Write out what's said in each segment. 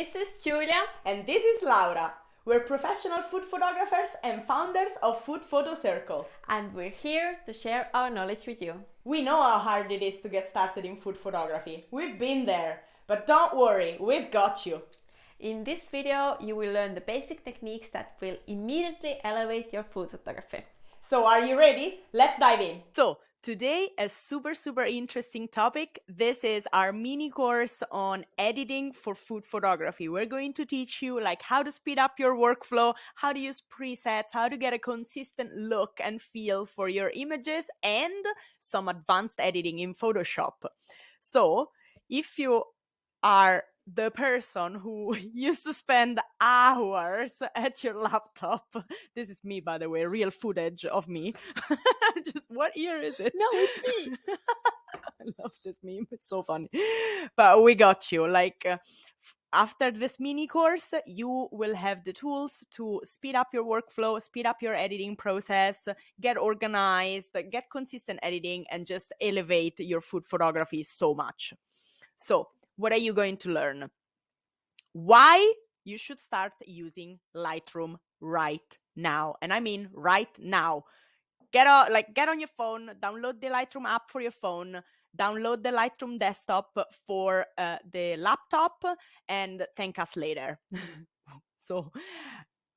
This is Julia. And this is Laura. We're professional food photographers and founders of Food Photo Circle. And we're here to share our knowledge with you. We know how hard it is to get started in food photography. We've been there. But don't worry, we've got you. In this video, you will learn the basic techniques that will immediately elevate your food photography. So are you ready? Let's dive in. So today, a super interesting topic. This is our mini course on editing for food photography. We're going to teach you how to speed up your workflow, how to use presets, how to get a consistent look and feel for your images, and some advanced editing in Photoshop. So if you are the person who used to spend hours at your laptop. This is me, by the way, real footage of me. Just what year is it? No, it's me. I love this meme. It's so funny. But we got you. After this mini course, you will have the tools to speed up your workflow, speed up your editing process, get organized, get consistent editing, and just elevate your food photography so much. So, what are you going to learn? Why you should start using Lightroom right now. And I mean right now. Get on your phone, download the Lightroom app for your phone, download the Lightroom desktop for the laptop, and thank us later. So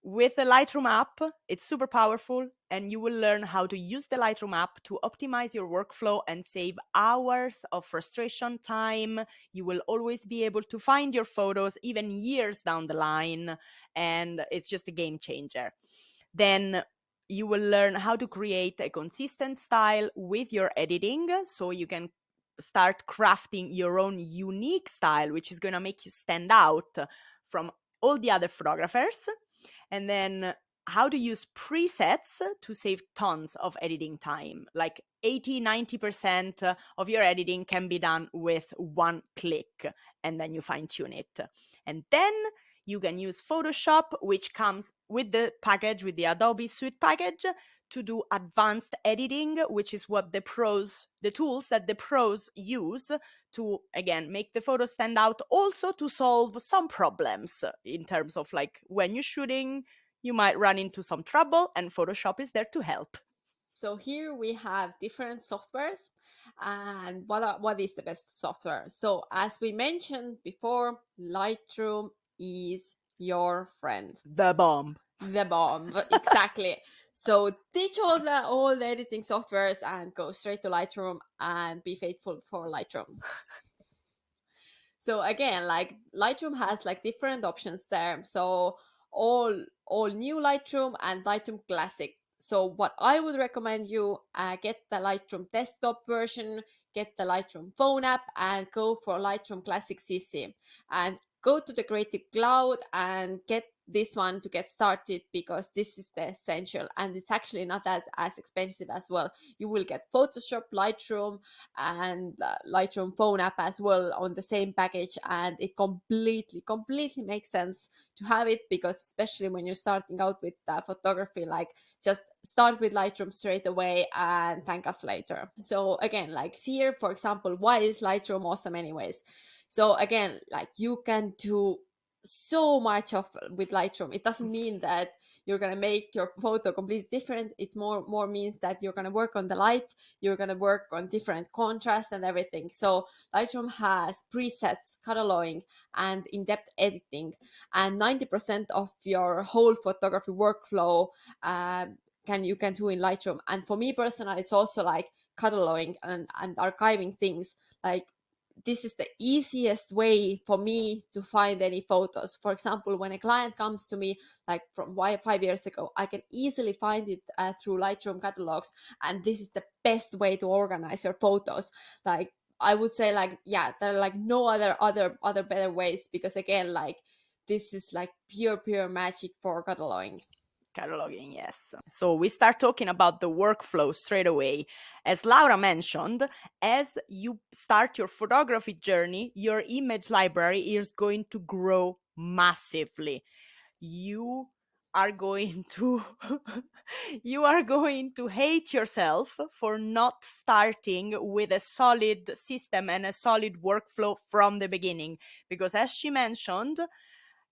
with the Lightroom app, it's super powerful, and you will learn how to use the Lightroom app to optimize your workflow and save hours of frustration time. You will always be able to find your photos even years down the line, and it's just a game changer. Then you will learn how to create a consistent style with your editing, so you can start crafting your own unique style, which is going to make you stand out from all the other photographers. And then how to use presets to save tons of editing time. Like 80-90% of your editing can be done with one click, and then you fine tune it. And then you can use Photoshop, which comes with the package, with the Adobe Suite package, to do advanced editing, which is what the tools that the pros use to, again, make the photo stand out, also to solve some problems in terms of when you're shooting, you might run into some trouble, and Photoshop is there to help. So here we have different softwares, and what is the best software? So as we mentioned before, Lightroom is your friend. The bomb. The bomb, exactly. So ditch all the editing softwares and go straight to Lightroom and be faithful for Lightroom. So again, Lightroom has different options there. So all new Lightroom and Lightroom Classic. So what I would recommend you get the Lightroom desktop version, get the Lightroom phone app, and go for Lightroom Classic CC, and go to the Creative Cloud and get this one to get started, because this is the essential, and it's actually not that as expensive as well. You will get Photoshop, Lightroom, and Lightroom phone app as well on the same package, and it completely makes sense to have it, because especially when you're starting out with photography, just start with Lightroom straight away and thank us later. So again, here, for example, why is Lightroom awesome anyways? So again, you can do so much with Lightroom. It doesn't mean that you're going to make your photo completely different. It's more means that you're going to work on the light, you're going to work on different contrast and everything. So Lightroom has presets, cataloging, and in-depth editing, and 90% of your whole photography workflow you can do in Lightroom. And for me personally, it's also cataloging and archiving things. This is the easiest way for me to find any photos. For example, when a client comes to me from 5 years ago, I can easily find it through Lightroom catalogs, and this is the best way to organize your photos. I would say there are no other better ways, because again, this is pure magic for cataloging. Cataloging, yes. So we start talking about the workflow straight away. As Laura mentioned, as you start your photography journey, your image library is going to grow massively. You are going to hate yourself for not starting with a solid system and a solid workflow from the beginning, because as she mentioned,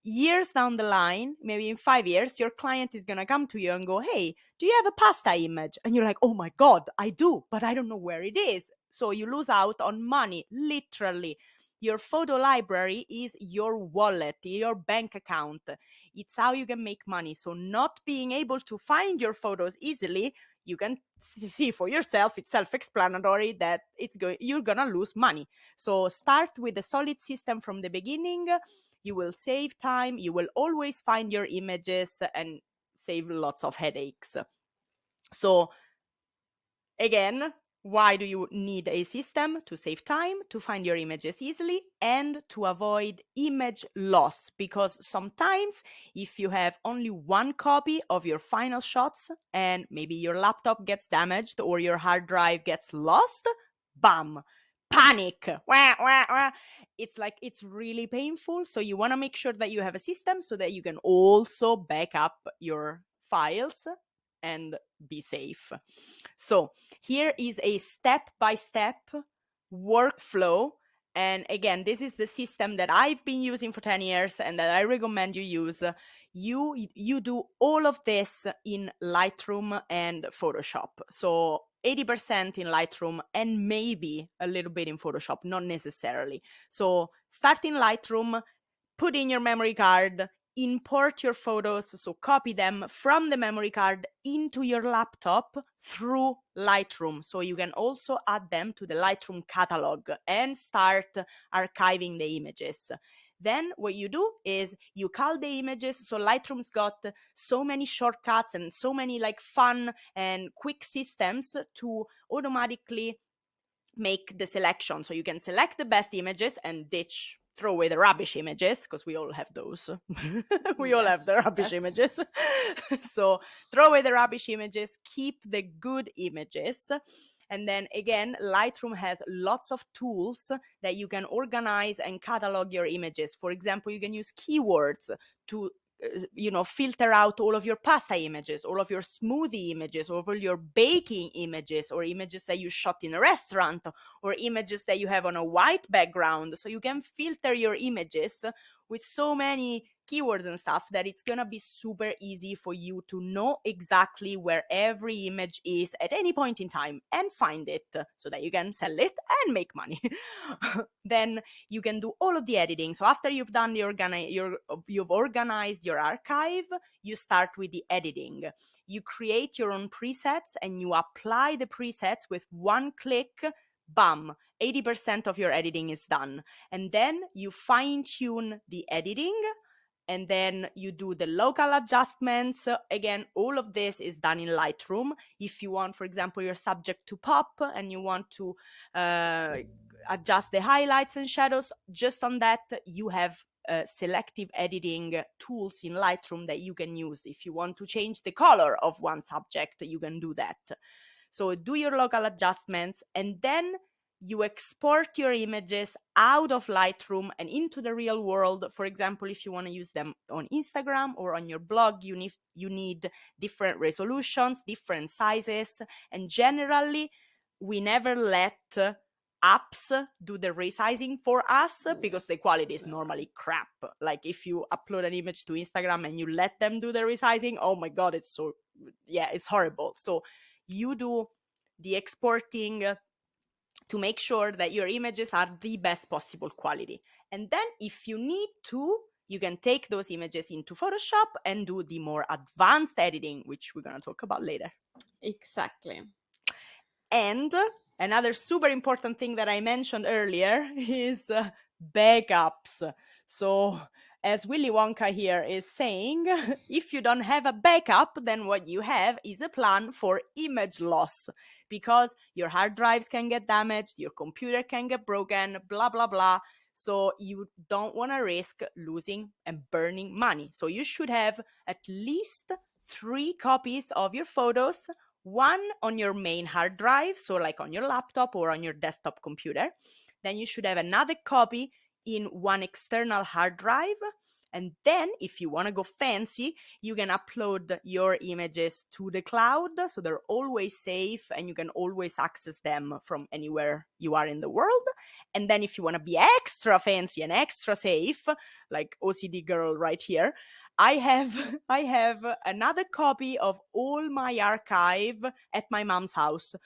years down the line, maybe in 5 years, your client is going to come to you and go, hey, do you have a pasta image? And you're like, oh my God, I do, but I don't know where it is. So you lose out on money, literally. Your photo library is your wallet, your bank account. It's how you can make money. So not being able to find your photos easily, you can see for yourself, it's self-explanatory that you're gonna lose money. So start with a solid system from the beginning. You will save time, you will always find your images and save lots of headaches. So again, why do you need a system? To save time, to find your images easily, and to avoid image loss. Because sometimes if you have only one copy of your final shots and maybe your laptop gets damaged or your hard drive gets lost, bam, panic. Wah, wah, wah. It's really painful. So you want to make sure that you have a system so that you can also back up your files and be safe. So here is a step-by-step workflow. And again, this is the system that I've been using for 10 years and that I recommend you use. You do all of this in Lightroom and Photoshop. So 80% in Lightroom and maybe a little bit in Photoshop, not necessarily. So start in Lightroom, put in your memory card, import your photos, so copy them from the memory card into your laptop through Lightroom. So you can also add them to the Lightroom catalog and start archiving the images. Then what you do is you cull the images. So Lightroom's got so many shortcuts and so many like fun and quick systems to automatically make the selection. So you can select the best images and throw away the rubbish images, because we all have those. We all have the rubbish images. So throw away the rubbish images, keep the good images. And then again, Lightroom has lots of tools that you can organize and catalog your images. For example, you can use keywords to filter out all of your pasta images, all of your smoothie images, all your baking images, or images that you shot in a restaurant, or images that you have on a white background. So you can filter your images with so many keywords and stuff that it's gonna be super easy for you to know exactly where every image is at any point in time and find it so that you can sell it and make money. Then you can do all of the editing. So after you've done you've organized your archive, you start with the editing. You create your own presets and you apply the presets with one click. Bam, 80% of your editing is done. And then you fine tune the editing, and then you do the local adjustments. Again, all of this is done in Lightroom. If you want, for example, your subject to pop and you want to adjust the highlights and shadows, just on that, you have selective editing tools in Lightroom that you can use. If you want to change the color of one subject, you can do that. So do your local adjustments, and then you export your images out of Lightroom and into the real world. For example, if you want to use them on Instagram or on your blog, you need different resolutions, different sizes, and generally, we never let apps do the resizing for us because the quality is normally crap. Like if you upload an image to Instagram and you let them do the resizing, oh my God, it's horrible. So you do the exporting to make sure that your images are the best possible quality. And then if you need to, you can take those images into Photoshop and do the more advanced editing, which we're going to talk about later. Exactly. And another super important thing that I mentioned earlier is backups. So as Willy Wonka here is saying, if you don't have a backup, then what you have is a plan for image loss, because your hard drives can get damaged, your computer can get broken, blah, blah, blah. So you don't want to risk losing and burning money. So you should have at least 3 copies of your photos, one on your main hard drive, so like on your laptop or on your desktop computer. Then you should have another copy in one external hard drive, And then if you want to go fancy, you can upload your images to the cloud, so they're always safe and you can always access them from anywhere you are in the world. And then if you want to be extra fancy and extra safe, like OCD girl right here, I have I have another copy of all my archive at my mom's house.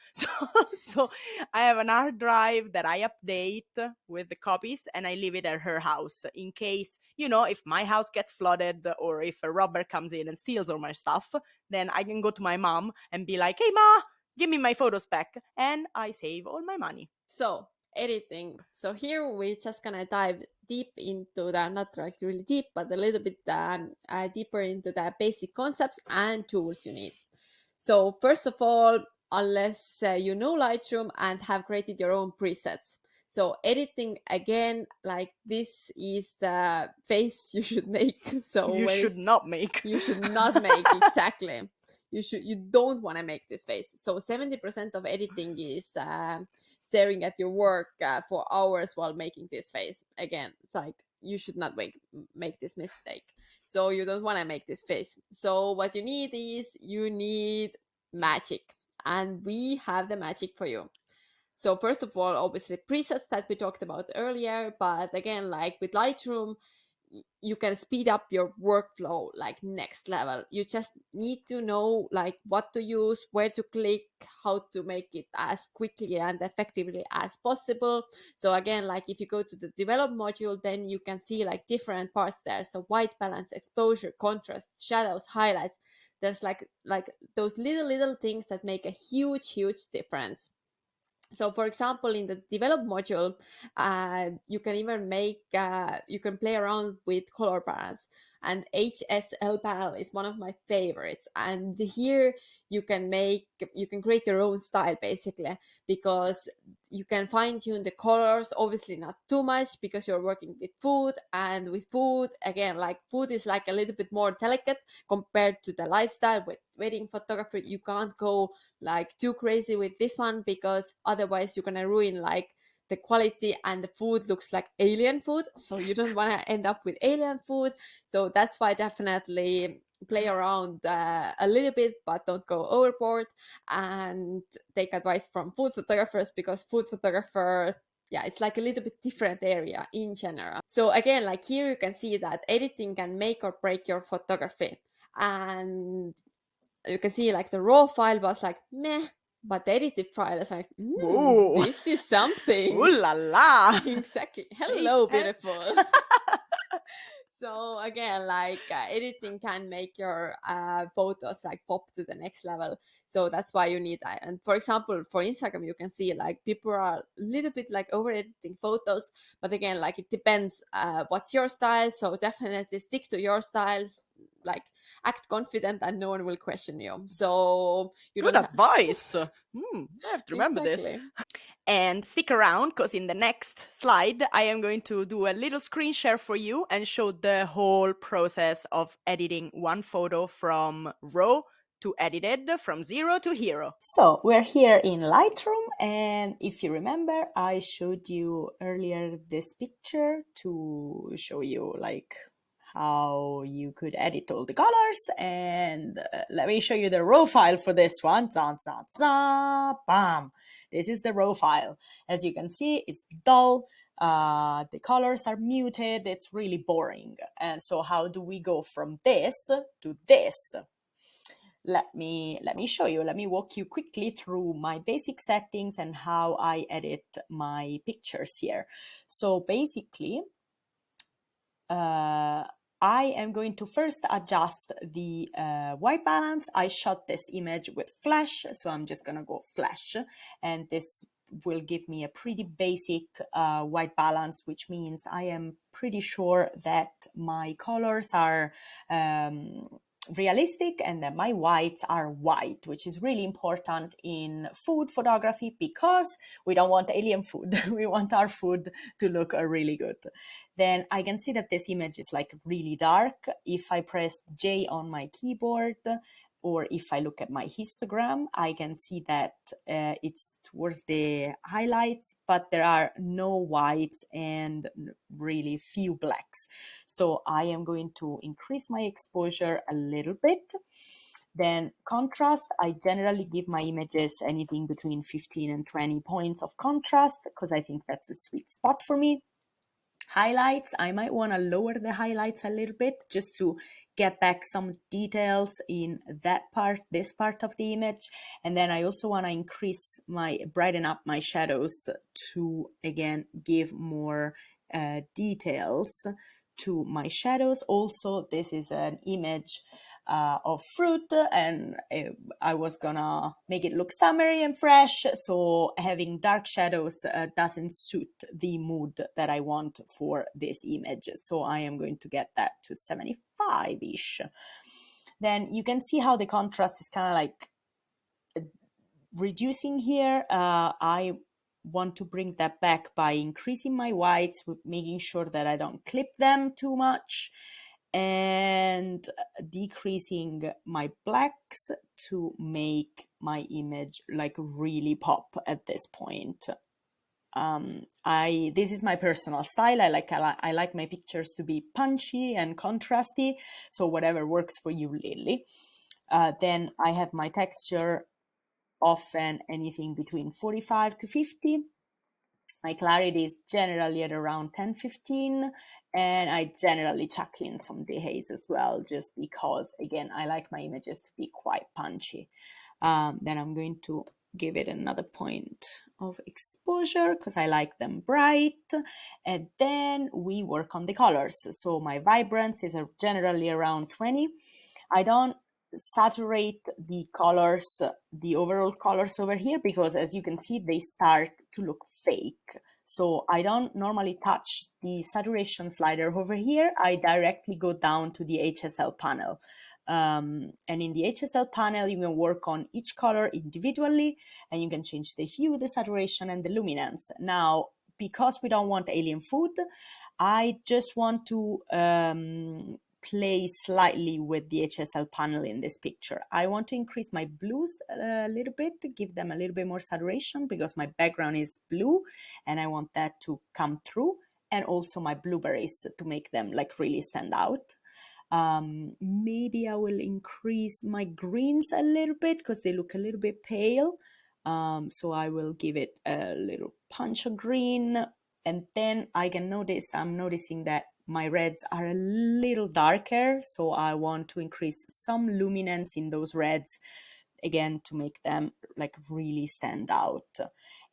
So I have an hard drive that I update with the copies and I leave it at her house in case, if my house gets flooded or if a robber comes in and steals all my stuff, then I can go to my mom and be like, "Hey ma, give me my photos back," and I save all my money. So editing. So here we're just gonna dive deep into the, not like really deep, but a little bit deeper into the basic concepts and tools you need. So first of all, unless you know Lightroom and have created your own presets. So editing, again, like this is the face you should make. So You should not make. you should not make, exactly. You don't want to make this face. So 70% of editing is staring at your work for hours while making this face. Again, it's like you should not make this mistake. So you don't want to make this face. So what you need is you need magic, and we have the magic for you. So first of all, obviously presets that we talked about earlier, but again, like with Lightroom, you can speed up your workflow like next level. You just need to know like what to use, where to click, how to make it as quickly and effectively as possible. So again, like if you go to the develop module, then you can see like different parts there. So white balance, exposure, contrast, shadows, highlights. There's like those little things that make a huge difference. So for example, in the develop module, you can even you can play around with color balance, and HSL panel is one of my favorites. And here you can create your own style basically, because you can fine tune the colors, obviously not too much because you're working with food, and with food, again, like food is like a little bit more delicate compared to the lifestyle. With wedding photography, you can't go like too crazy with this one, because otherwise you're gonna ruin like the quality, and the food looks like alien food, so you don't want to end up with alien food. So that's why definitely play around a little bit, but don't go overboard, and take advice from food photographers, because food photographer, yeah, it's like a little bit different area in general. So again, like here you can see that editing can make or break your photography. And you can see like the raw file was like meh, but the edited file is like, Ooh. this is something. Ooh la la. Exactly. Hello, beautiful. So again, like editing can make your photos like pop to the next level. So that's why you need that. And for example, for Instagram, you can see like people are a little bit like over editing photos, but again, like it depends what's your style. So definitely stick to your styles, like act confident and no one will question you. So you Good don't advice. I have to remember exactly. this. And stick around, because in the next slide, I am going to do a little screen share for you and show the whole process of editing one photo from raw to edited, from zero to hero. So we're here in Lightroom, and if you remember, I showed you earlier this picture to show you like how you could edit all the colors. And let me show you the raw file for this one. Bam! This is the raw file. As you can see, it's dull. The colors are muted. It's really boring. And so how do we go from this to this? Let me show you. Let me walk you quickly through my basic settings and how I edit my pictures here. So basically, I am going to first adjust the white balance. I shot this image with flash, so I'm just gonna go flash, and this will give me a pretty basic white balance, which means I am pretty sure that my colors are realistic and that my whites are white, which is really important in food photography because we don't want alien food. We want our food to look really good. Then I can see that this image is like really dark. If I press J on my keyboard or if I look at my histogram, I can see that it's towards the highlights, but there are no whites and really few blacks. So I am going to increase my exposure a little bit. Then contrast, I generally give my images anything between 15 and 20 points of contrast because I think that's a sweet spot for me. Highlights, I might want to lower the highlights a little bit just to get back some details in that part, this part of the image. And then I also want to brighten up my shadows to, again, give more details to my shadows. Also, this is an image of fruit, and I was gonna make it look summery and fresh, so having dark shadows doesn't suit the mood that I want for this image, so I am going to get that to 75-ish. Then you can see how the contrast is kind of like reducing here. I want to bring that back by increasing my whites, making sure that I don't clip them too much, and decreasing my blacks to make my image like really pop at this point. This is my personal style. I like my pictures to be punchy and contrasty, so whatever works for you, Lily. Then I have my texture often anything between 45 to 50. My clarity is generally at around 10-15, and I generally chuck in some dehaze as well, just because, again, I like my images to be quite punchy. Then I'm going to give it another point of exposure because I like them bright. And then we work on the colors. So my vibrance is generally around 20. I don't saturate the colors, the overall colors over here, because as you can see, they start to look fake. So I don't normally touch the saturation slider over here. I directly go down to the HSL panel. And in the HSL panel, you can work on each color individually, and you can change the hue, the saturation, and the luminance. Now, because we don't want alien food, I just want to play slightly with the HSL panel in this picture. I want to increase my blues a little bit to give them a little bit more saturation because my background is blue and I want that to come through, and also my blueberries to make them like really stand out. Maybe I will increase my greens a little bit because they look a little bit pale. So I will give it a little punch of green. And then I'm noticing that my reds are a little darker. So I want to increase some luminance in those reds, again, to make them like really stand out.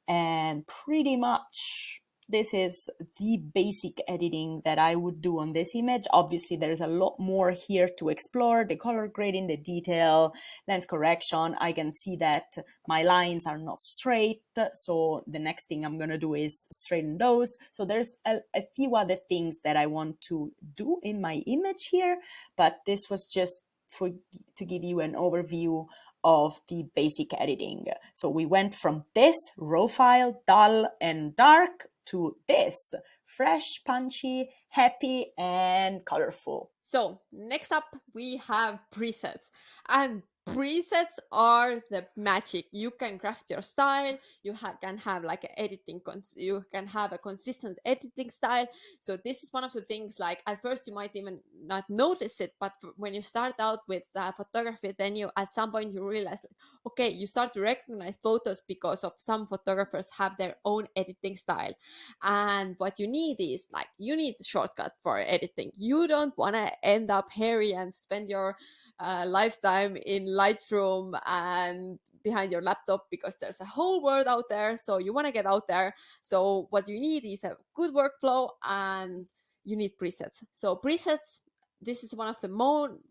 And pretty much this is the basic editing that I would do on this image. Obviously, there's a lot more here to explore: the color grading, the detail, lens correction. I can see that my lines are not straight, so the next thing I'm gonna do is straighten those. So there's a few other things that I want to do in my image here, but this was just to give you an overview of the basic editing. So we went from this raw file, dull and dark, to this fresh, punchy, happy, and colorful. So next up, we have presets. And presets are the magic. You can craft your style. You can have like an editing. You can have a consistent editing style. So this is one of the things. Like at first, you might even not notice it, but when you start out with photography, then you at some point you realize, like, okay, you start to recognize photos because of some photographers have their own editing style. And what you need is like you need a shortcut for editing. You don't want to end up hairy and spend your lifetime in Lightroom and behind your laptop, because there's a whole world out there. So you want to get out there. So what you need is a good workflow, and you need presets. So presets, this is one of the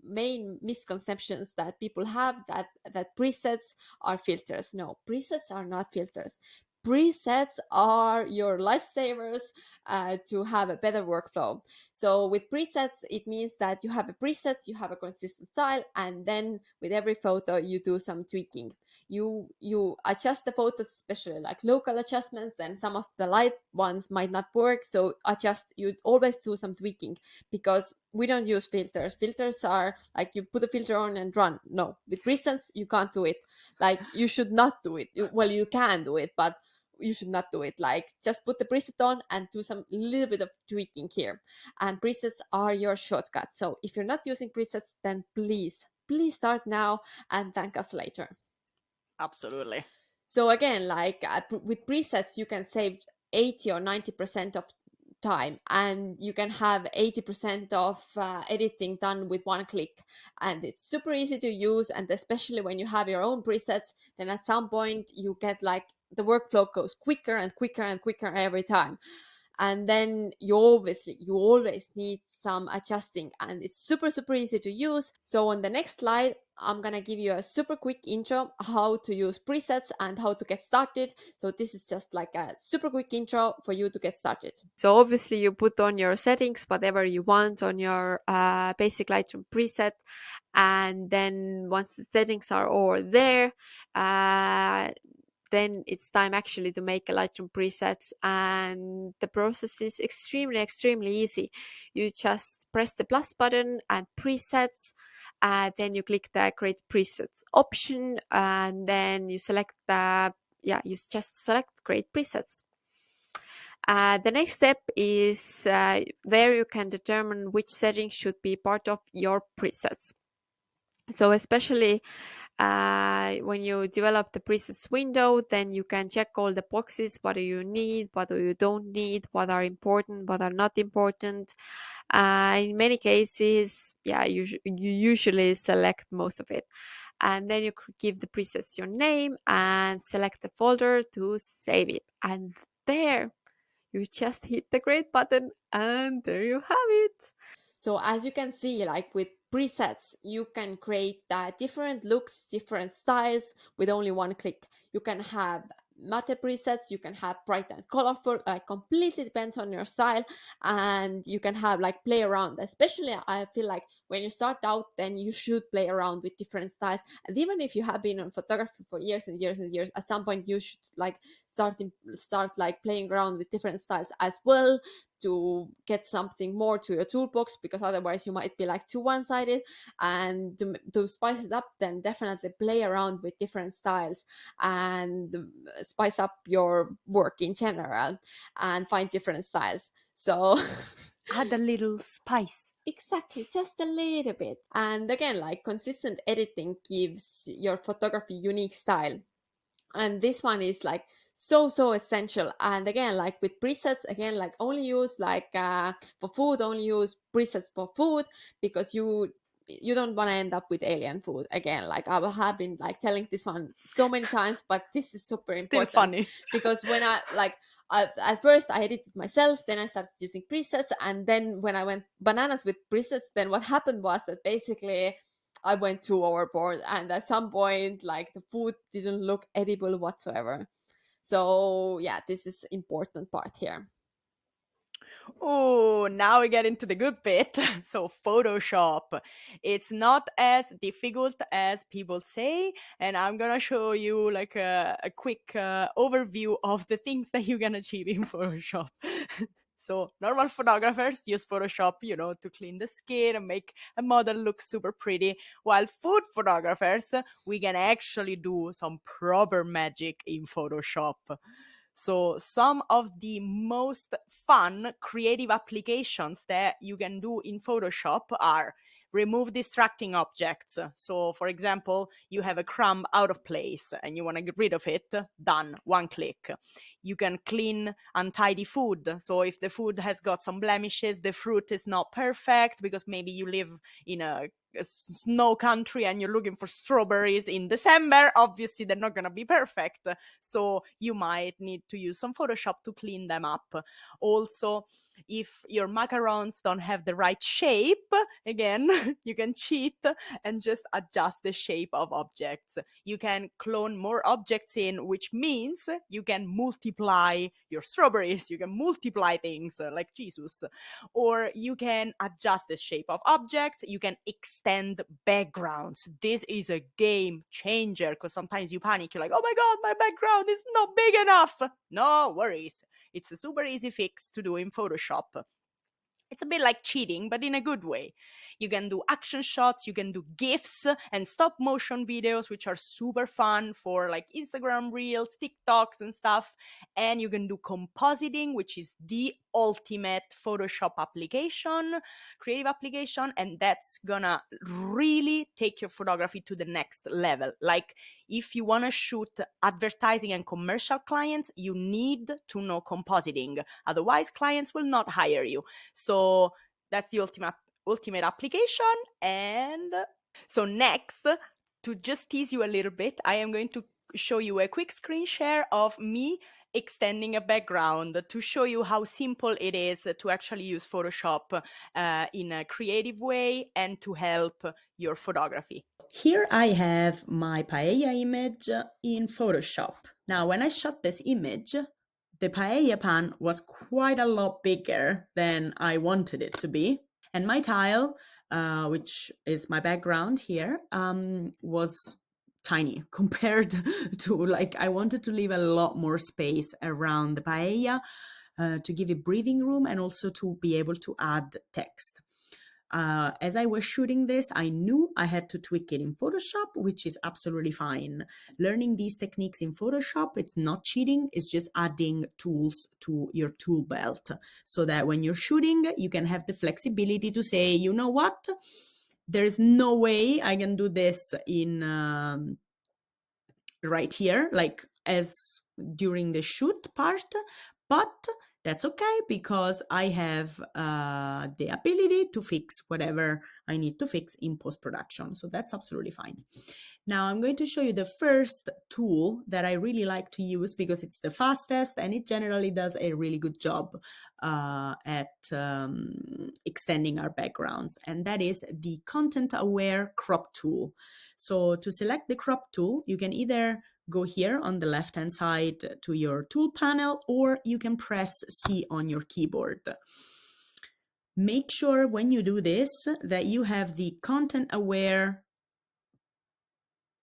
main misconceptions that people have, that presets are filters. No, presets are not filters. Presets are your lifesavers to have a better workflow. So with presets, it means that you have a preset, you have a consistent style, and then with every photo you do some tweaking. you adjust the photos, especially like local adjustments, then some of the light ones might not work, so adjust, you always do some tweaking, because we don't use filters are like you put a filter on and run. No, with presets you can't do it. Like you should not do it. Well, you can do it, but you should not do it. Like just put the preset on and do some little bit of tweaking here. And presets are your shortcut. So if you're not using presets, then please start now and thank us later. Absolutely. So again, like with presets, you can save 80 or 90% of time, and you can have 80% of editing done with one click. And it's super easy to use. And especially when you have your own presets, then at some point you get like the workflow goes quicker and quicker and quicker every time. And then you always need some adjusting, and it's super easy to use. So on the next slide, I'm gonna give you a super quick intro how to use presets and how to get started. So this is just like a super quick intro for you to get started. So obviously you put on your settings, whatever you want on your basic Lightroom preset. And then once the settings are all there, then it's time actually to make a Lightroom presets, and the process is extremely easy. You just press the plus button and presets, then you click the create presets option, and then you select you just select create presets. The next step is there you can determine which settings should be part of your presets. So especially when you develop the presets window, then you can check all the boxes. What do you need? What do you don't need? What are important? What are not important? In many cases, you usually select most of it. And then you give the presets your name and select the folder to save it. And there, you just hit the create button and there you have it. So as you can see, like with presets, you can create different looks, different styles with only one click. You can have matte presets, you can have bright and colorful, completely depends on your style. And you can have like play around, especially I feel like when you start out, then you should play around with different styles. And even if you have been on photography for years and years and years, at some point you should like start like playing around with different styles as well, to get something more to your toolbox, because otherwise you might be like too one-sided. And to spice it up, then definitely play around with different styles and spice up your work in general and find different styles. So Add a little spice. exactly, just a little bit. And again, like consistent editing gives your photography unique style, and this one is like so essential. And again, like with presets, again, like only use like for food, only use presets for food, because you don't want to end up with alien food again. Like I have been like telling this one so many times, but this is super Still important, funny. because when at first I edited myself, then I started using presets, and then when I went bananas with presets, then what happened was that basically I went too overboard, and at some point, like the food didn't look edible whatsoever. So yeah, this is important part here. Oh, now we get into the good bit. So, Photoshop. It's not as difficult as people say, and I'm gonna show you like a quick overview of the things that you can achieve in Photoshop. So, normal photographers use Photoshop, to clean the skin and make a model look super pretty, while food photographers, we can actually do some proper magic in Photoshop. So, some of the most fun creative applications that you can do in Photoshop are remove distracting objects. So, for example, you have a crumb out of place and you want to get rid of it. Done, one click. You can clean untidy food. So, if the food has got some blemishes, the fruit is not perfect because maybe you live in a snow country and you're looking for strawberries in December, obviously they're not going to be perfect. So you might need to use some Photoshop to clean them up. Also, If your macarons don't have the right shape, again, you can cheat and just adjust the shape of objects. You can clone more objects in, which means you can multiply your strawberries, you can multiply things like Jesus, or you can adjust the shape of objects, you can extend backgrounds. This is a game changer because sometimes you panic, you're like, oh my god, my background is not big enough. No worries. It's a super easy fix to do in Photoshop. It's a bit like cheating, but in a good way. You can do action shots, you can do GIFs and stop motion videos, which are super fun for like Instagram Reels, TikToks, and stuff. And you can do compositing, which is the ultimate Photoshop application, creative application. And that's gonna really take your photography to the next level. Like, if you wanna shoot advertising and commercial clients, you need to know compositing. Otherwise, clients will not hire you. So that's the ultimate application. And so next, to just tease you a little bit, I am going to show you a quick screen share of me extending a background to show you how simple it is to actually use Photoshop in a creative way and to help your photography. Here I have my paella image in Photoshop. Now, when I shot this image, the paella pan was quite a lot bigger than I wanted it to be. And my tile, which is my background here, was tiny compared to, like, I wanted to leave a lot more space around the paella to give it breathing room and also to be able to add text. As I was shooting this, I knew I had to tweak it in Photoshop, which is absolutely fine. Learning these techniques in Photoshop, it's not cheating, it's just adding tools to your tool belt so that when you're shooting, you can have the flexibility to say, you know what, there's no way I can do this in right here, like as during the shoot part, but that's okay because I have the ability to fix whatever I need to fix in post-production. So that's absolutely fine. Now I'm going to show you the first tool that I really like to use because it's the fastest and it generally does a really good job at extending our backgrounds. And that is the content-aware crop tool. So to select the crop tool, you can either go here on the left-hand side to your tool panel, or you can press C on your keyboard. Make sure when you do this that you have the content-aware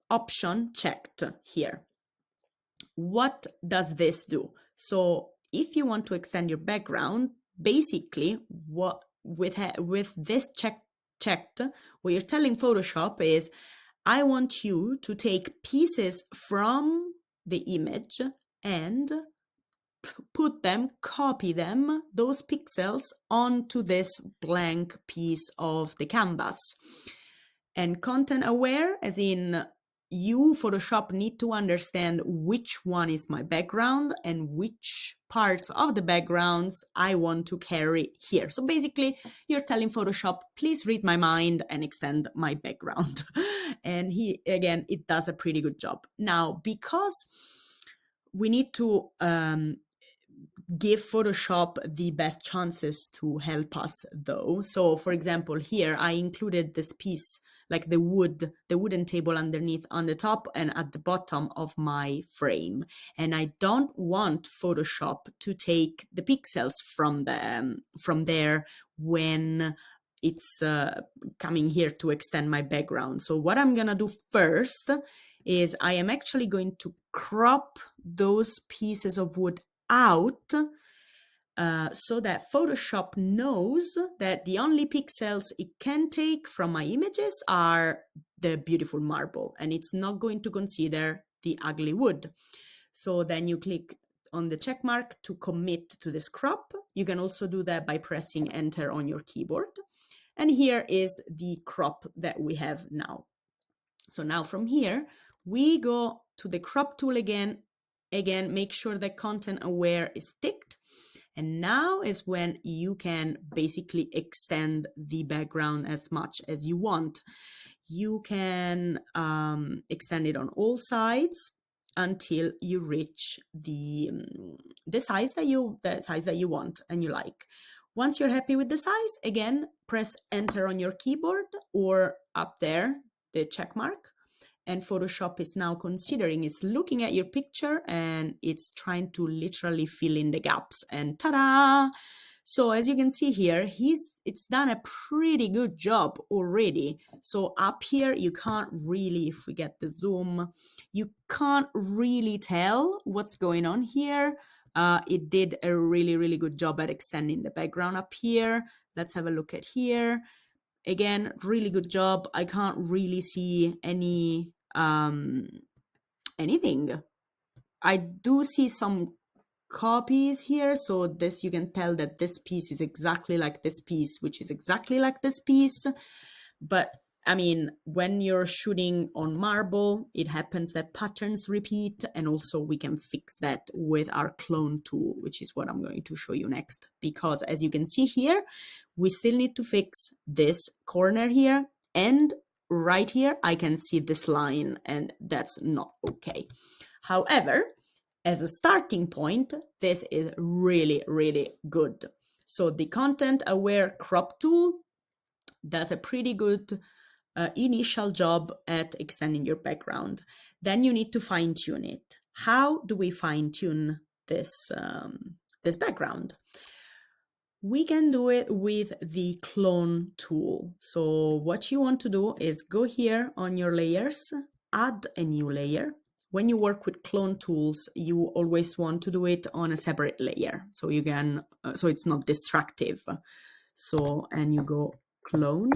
option checked here. What does this do? So if you want to extend your background, basically what with this checked, what you're telling Photoshop is, I want you to take pieces from the image and put them, copy them, those pixels onto this blank piece of the canvas. And content aware, as in you, Photoshop, need to understand which one is my background and which parts of the backgrounds I want to carry here. So basically, you're telling Photoshop, please read my mind and extend my background. And again, it does a pretty good job. Now, because we need to give Photoshop the best chances to help us though. So for example, here I included this piece, like the wooden table underneath on the top and at the bottom of my frame. And I don't want Photoshop to take the pixels from there when it's coming here to extend my background. So what I'm gonna do first is I am actually going to crop those pieces of wood out so that Photoshop knows that the only pixels it can take from my images are the beautiful marble, and it's not going to consider the ugly wood. So then you click on the check mark to commit to this crop. You can also do that by pressing enter on your keyboard. And here is the crop that we have now. So now from here, we go to the crop tool again. Again, make sure that content aware is ticked. And now is when you can basically extend the background as much as you want. You can extend it on all sides until you reach the size that you want and you like. Once you're happy with the size, again, press enter on your keyboard or up there, the check mark. And Photoshop is now considering, it's looking at your picture and it's trying to literally fill in the gaps, and ta-da! So as you can see here, it's done a pretty good job already. So up here, you can't really, if we get the zoom, you can't really tell what's going on here. It did a really, really good job at extending the background up here. Let's have a look at here. Again, really good job. I can't really see anything. I do see some copies here, so this, you can tell that this piece is exactly like this piece, which is exactly like this piece. But I mean, when you're shooting on marble, it happens that patterns repeat, and also we can fix that with our clone tool, which is what I'm going to show you next. Because as you can see here, we still need to fix this corner here, and right here I can see this line, and that's not okay. However, as a starting point, this is really, really good. So the content aware crop tool does a pretty good initial job at extending your background. Then you need to fine tune it. How do we fine tune this background? We can do it with the clone tool. So what you want to do is go here on your layers, add a new layer. When you work with clone tools, you always want to do it on a separate layer, so you can so it's not destructive. So, and you go clone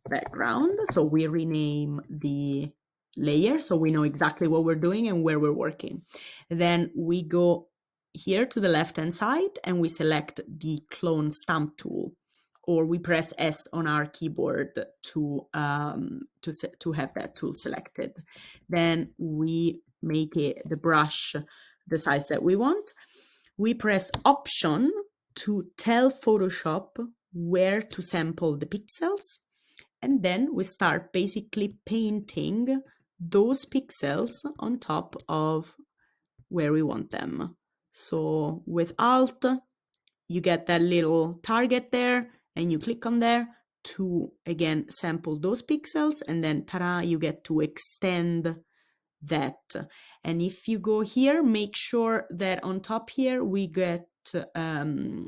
background. So we rename the layer so we know exactly what we're doing and where we're working. Then we go here to the left hand side and we select the clone stamp tool, or we press S on our keyboard to have that tool selected. Then we make it the brush the size that we want. We press Option to tell Photoshop where to sample the pixels, and then we start basically painting those pixels on top of where we want them. So with Alt, you get that little target there, and you click on there to, again, sample those pixels, and then ta-da, you get to extend that. And if you go here, make sure that on top here we get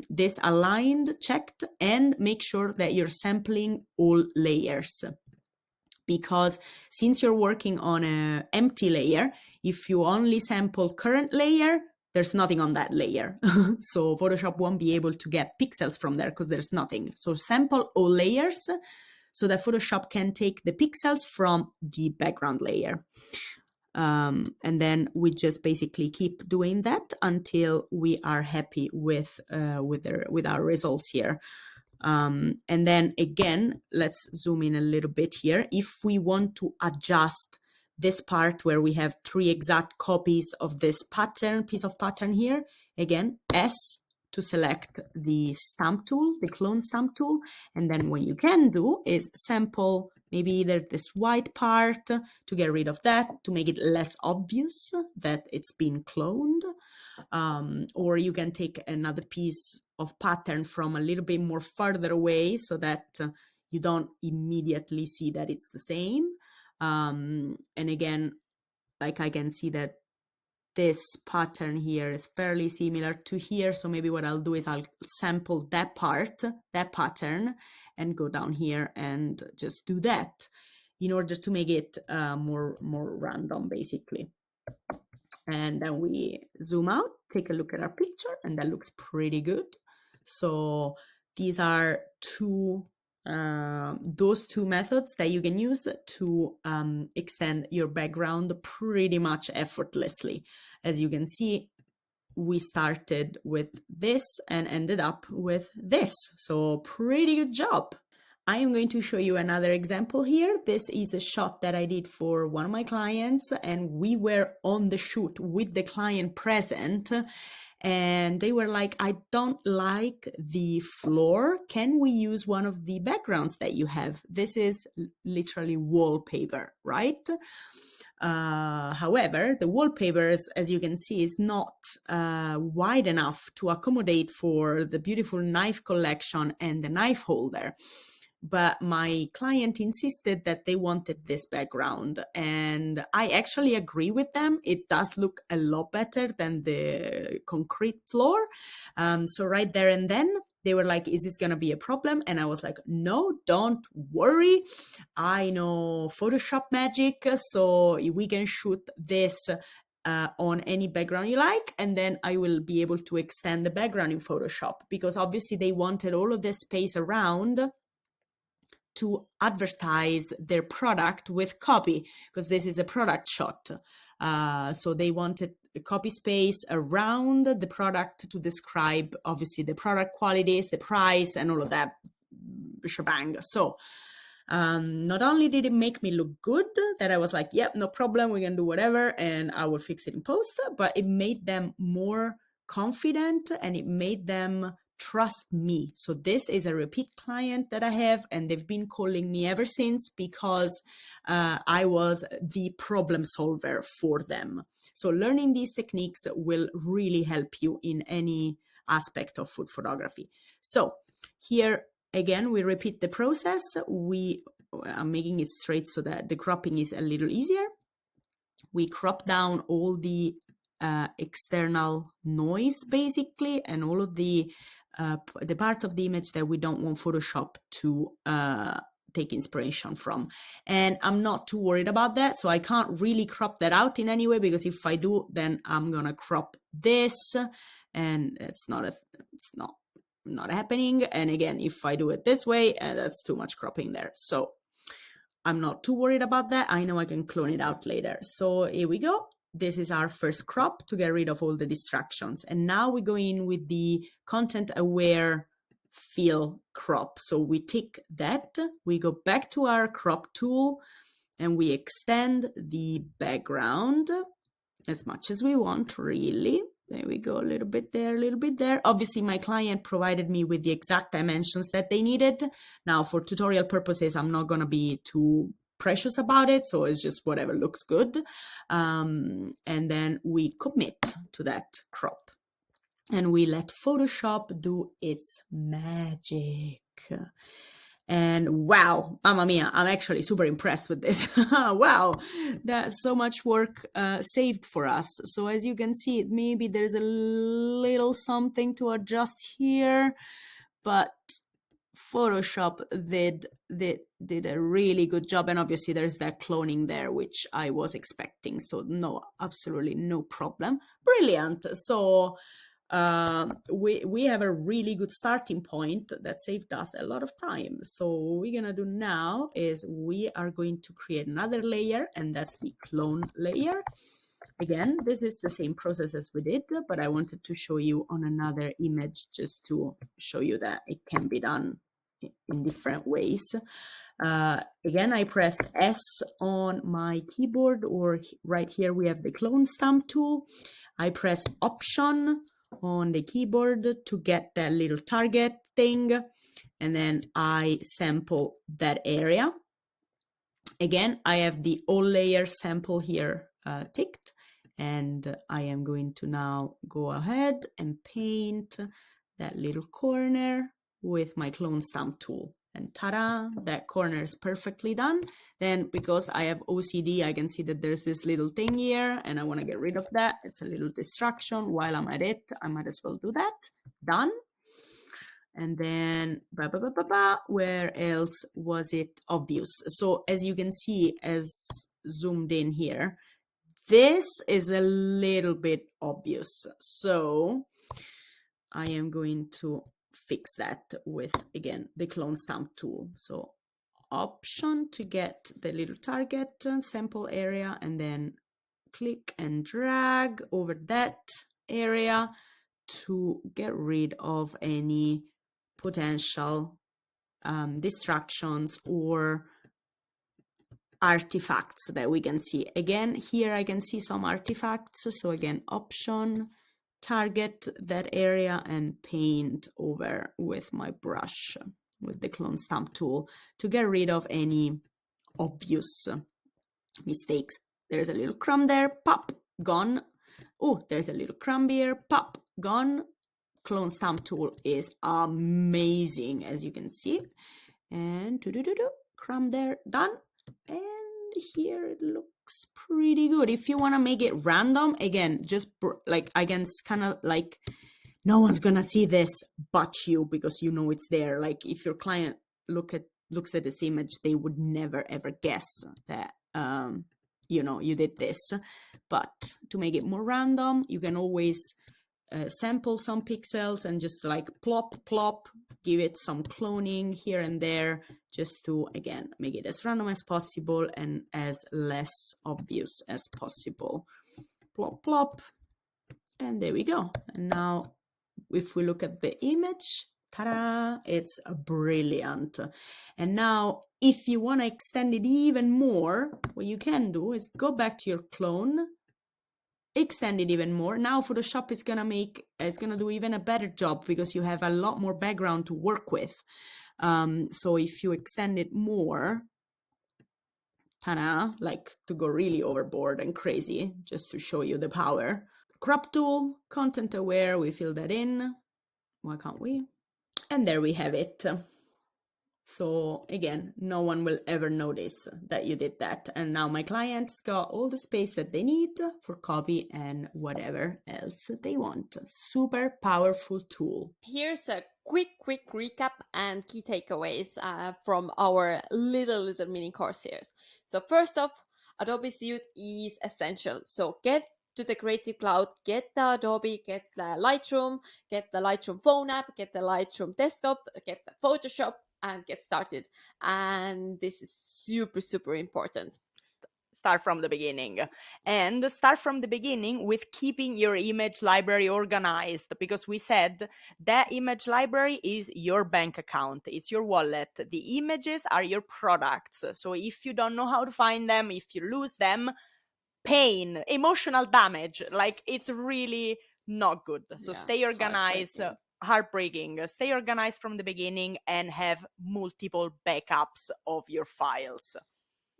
this aligned checked, and make sure that you're sampling all layers. Because since you're working on an empty layer, if you only sample current layer, there's nothing on that layer. So Photoshop won't be able to get pixels from there because there's nothing. So sample all layers so that Photoshop can take the pixels from the background layer. And then we just basically keep doing that until we are happy with our results here. And then again, let's zoom in a little bit here. If we want to adjust this part where we have 3 exact copies of this piece of pattern here, again, S to select the stamp tool, the clone stamp tool. And then what you can do is sample maybe either this white part to get rid of that, to make it less obvious that it's been cloned. Or you can take another piece of pattern from a little bit more further away so that you don't immediately see that it's the same. And again, like I can see that this pattern here is fairly similar to here. So maybe what I'll do is I'll sample that part, that pattern, and go down here and just do that in order to make it more random, basically. And then we zoom out, take a look at our picture, and that looks pretty good. So these are those two methods that you can use to extend your background pretty much effortlessly. As you can see, we started with this and ended up with this. So pretty good job. I am going to show you another example here. This is a shot that I did for one of my clients, and we were on the shoot with the client present. and they were like, I don't like the floor. Can we use one of the backgrounds that you have? This is literally wallpaper, right? However, the wallpapers, as you can see, is not wide enough to accommodate for the beautiful knife collection and the knife holder. But my client insisted that they wanted this background, and I actually agree with them. It does look a lot better than the concrete floor. So right there and then, they were like, is this going to be a problem? And I was like, no, don't worry. I know Photoshop magic, so we can shoot this on any background you like, and then I will be able to extend the background in Photoshop, because obviously they wanted all of this space around to advertise their product with copy, because this is a product shot. So they wanted a copy space around the product to describe, obviously, the product qualities, the price, and all of that shebang. So not only did it make me look good, that I was like, yep, no problem, we can do whatever, and I will fix it in post, but it made them more confident, and it made them trust me. So this is a repeat client that I have, and they've been calling me ever since, because I was the problem solver for them. So learning these techniques will really help you in any aspect of food photography. So here again, we repeat the process. I'm making it straight so that the cropping is a little easier. We crop down all the external noise, basically, and all of the part of the image that we don't want Photoshop to take inspiration from. And I'm not too worried about that, so I can't really crop that out in any way, because if I do, then I'm gonna crop this, and it's not happening. And again, if I do it this way, that's too much cropping there. So I'm not too worried about that. I know I can clone it out later. So here we go. This is our first crop to get rid of all the distractions. And now we go in with the content aware fill crop. So we tick that, we go back to our crop tool, and we extend the background as much as we want, really. There we go, a little bit there, a little bit there. Obviously, my client provided me with the exact dimensions that they needed. Now, for tutorial purposes, I'm not going to be too precious about it, so it's just whatever looks good. And then we commit to that crop, and we let Photoshop do its magic. And wow, mamma mia, I'm actually super impressed with this. Wow, that's so much work saved for us. So as you can see, maybe there's a little something to adjust here, but Photoshop did a really good job. And obviously there's that cloning there, which I was expecting. So no, absolutely no problem. Brilliant. So we have a really good starting point that saved us a lot of time. So what we're gonna do now is we are going to create another layer, and that's the clone layer. Again, this is the same process as we did, but I wanted to show you on another image just to show you that it can be done in different ways. Again, I press S on my keyboard, or right here we have the clone stamp tool. I press Option on the keyboard to get that little target thing, and then I sample that area. Again, I have the all layer sample here ticked, and I am going to now go ahead and paint that little corner with my clone stamp tool. And ta-da, that corner is perfectly done. Then because I have OCD, I can see that there's this little thing here, and I want to get rid of that. It's a little distraction. While I'm at it, I might as well do that. Done. And then, where else was it obvious? So as you can see, as zoomed in here, this is a little bit obvious. So I am going to fix that with, again, the clone stamp tool. So Option to get the little target sample area, and then click and drag over that area to get rid of any potential distractions or artifacts that we can see. Again, here I can see some artifacts. So again, Option target that area and paint over with my brush with the clone stamp tool to get rid of any obvious mistakes. There's a little crumb there, pop, gone. Oh, there's a little crumb here, pop, gone. Clone stamp tool is amazing, as you can see. And crumb there, done. And here it looks pretty good. If you want to make it random, again, just like, again, it's kind of like no one's gonna see this but you, because you know it's there. Like if your client looks at this image, they would never ever guess that you did this. But to make it more random, you can always sample some pixels and just like plop, give it some cloning here and there, just to, again, make it as random as possible and as less obvious as possible. Plop, and there we go. And now if we look at the image, ta-da, it's brilliant. And now if you want to extend it even more, what you can do is go back to your clone, extend it even more. Now Photoshop is gonna do even a better job because you have a lot more background to work with. So if you extend it more, ta-da, like to go really overboard and crazy, just to show you the power. Crop tool, content aware, we fill that in. Why can't we? And there we have it. So again, no one will ever notice that you did that. And now my clients got all the space that they need for copy and whatever else they want. Super powerful tool. Here's a quick recap and key takeaways from our little mini course series. So first off, Adobe Suite is essential. So get to the Creative Cloud, get the Adobe, get the Lightroom, get the Lightroom phone app, get the Lightroom desktop, get the Photoshop, and get started. And this is super important. Start from the beginning, and start from the beginning with keeping your image library organized, because we said that image library is your bank account, it's your wallet. The images are your products. So if you don't know how to find them, if you lose them, pain, emotional damage, like it's really not good. So stay organized. Heartbreaking. Stay organized from the beginning and have multiple backups of your files.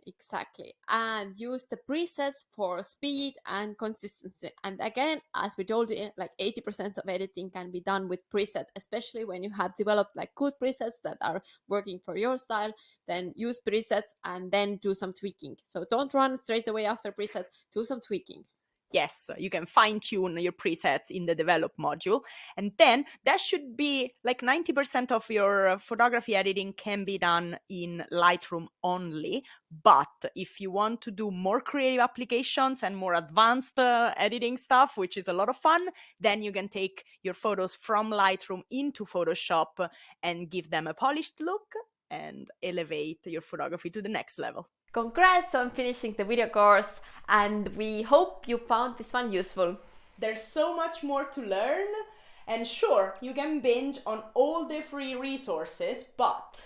Exactly. And use the presets for speed and consistency. And again, as we told you, like 80% of editing can be done with preset, especially when you have developed like good presets that are working for your style. Then use presets and then do some tweaking. So don't run straight away after preset, do some tweaking. Yes, you can fine-tune your presets in the develop module. And then that should be like 90% of your photography editing can be done in Lightroom only. But if you want to do more creative applications and more advanced editing stuff, which is a lot of fun, then you can take your photos from Lightroom into Photoshop and give them a polished look and elevate your photography to the next level. Congrats on finishing the video course, and we hope you found this one useful. There's so much more to learn, and sure, you can binge on all the free resources, but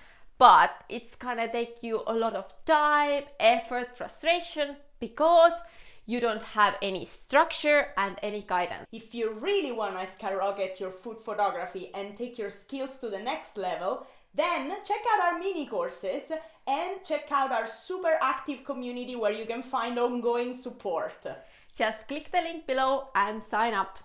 it's gonna take you a lot of time, effort, frustration, because you don't have any structure and any guidance. If you really wanna skyrocket your food photography and take your skills to the next level, then check out our mini courses and check out our super active community where you can find ongoing support. Just click the link below and sign up.